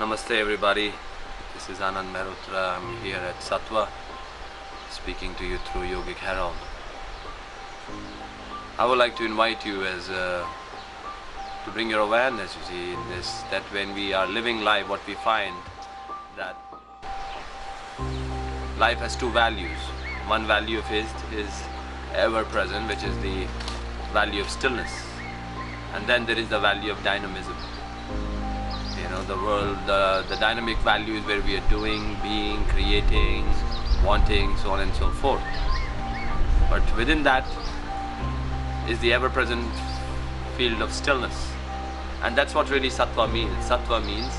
Namaste everybody, this is Anand Mehrotra. I'm here at Sattva, speaking to you through Yogic Herald. I would like to invite you to bring your awareness, you see, in this, that when we are living life, what we find that life has two values. One value of it is ever present, which is the value of stillness, and then there is the value of dynamism. You know, the world, the dynamic value is where we are doing, being, creating, wanting, so on and so forth. But within that is the ever-present field of stillness. And that's what really Sattva means. Sattva means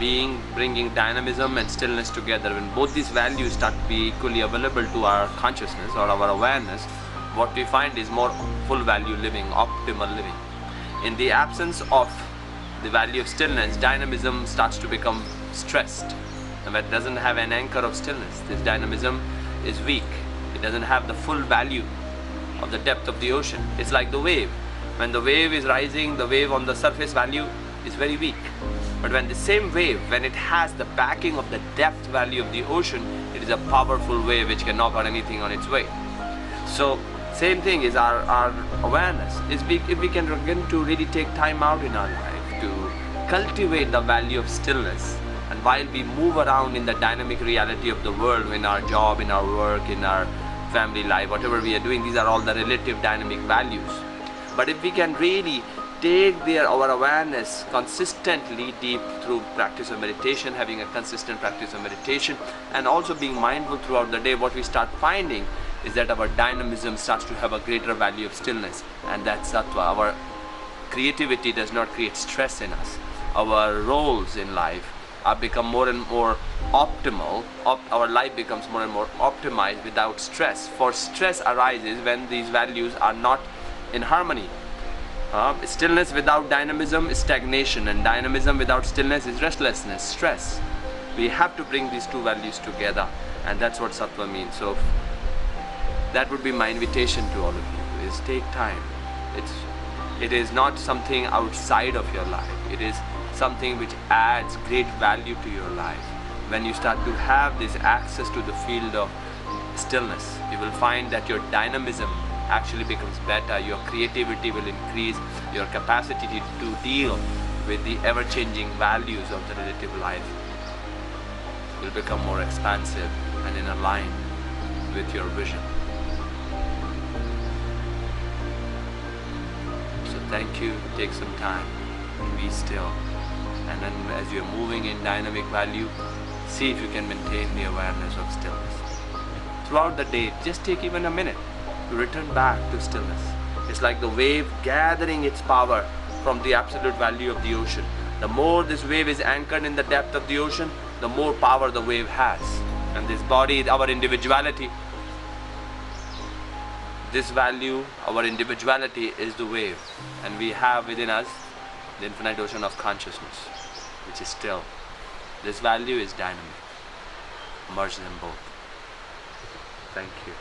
being, bringing dynamism and stillness together. When both these values start to be equally available to our consciousness or our awareness, what we find is more full value living, optimal living. In the absence of the value of stillness, dynamism starts to become stressed, and that doesn't have an anchor of stillness. This dynamism is weak. It doesn't have the full value of the depth of the ocean. It's like the wave. When the wave is rising, the wave on the surface value is very weak. But when the same wave, when it has the backing of the depth value of the ocean, it is a powerful wave which can knock out anything on its way. So same thing is our awareness. If we can begin to really take time out in our life to cultivate the value of stillness, and while we move around in the dynamic reality of the world, in our job, in our work, in our family life, whatever we are doing, these are all the relative dynamic values. But if we can really take our awareness consistently deep through practice of meditation, having a consistent practice of meditation, and also being mindful throughout the day, what we start finding is that our dynamism starts to have a greater value of stillness, and that's Sattva. Our creativity does not create stress in us. Our roles in life are become more and more optimal. Our life becomes more and more optimized without stress. For stress arises when these values are not in harmony. Stillness without dynamism is stagnation, and dynamism without stillness is restlessness, stress. We have to bring these two values together, and that's what Sattva means. So that would be my invitation to all of you, is take time. It is not something outside of your life. It is something which adds great value to your life. When you start to have this access to the field of stillness, you will find that your dynamism actually becomes better, your creativity will increase, your capacity to deal with the ever-changing values of the relative life will become more expansive and in line with your vision. So thank you, take some time, be still, and then as you're moving in dynamic value, see if you can maintain the awareness of stillness. Throughout the day, just take even a minute to return back to stillness. It's like the wave gathering its power from the absolute value of the ocean. The more this wave is anchored in the depth of the ocean, the more power the wave has. And this body, our individuality, this value, our individuality is the wave, and we have within us the infinite ocean of consciousness, which is still. This value is dynamic. Merge them both. Thank you.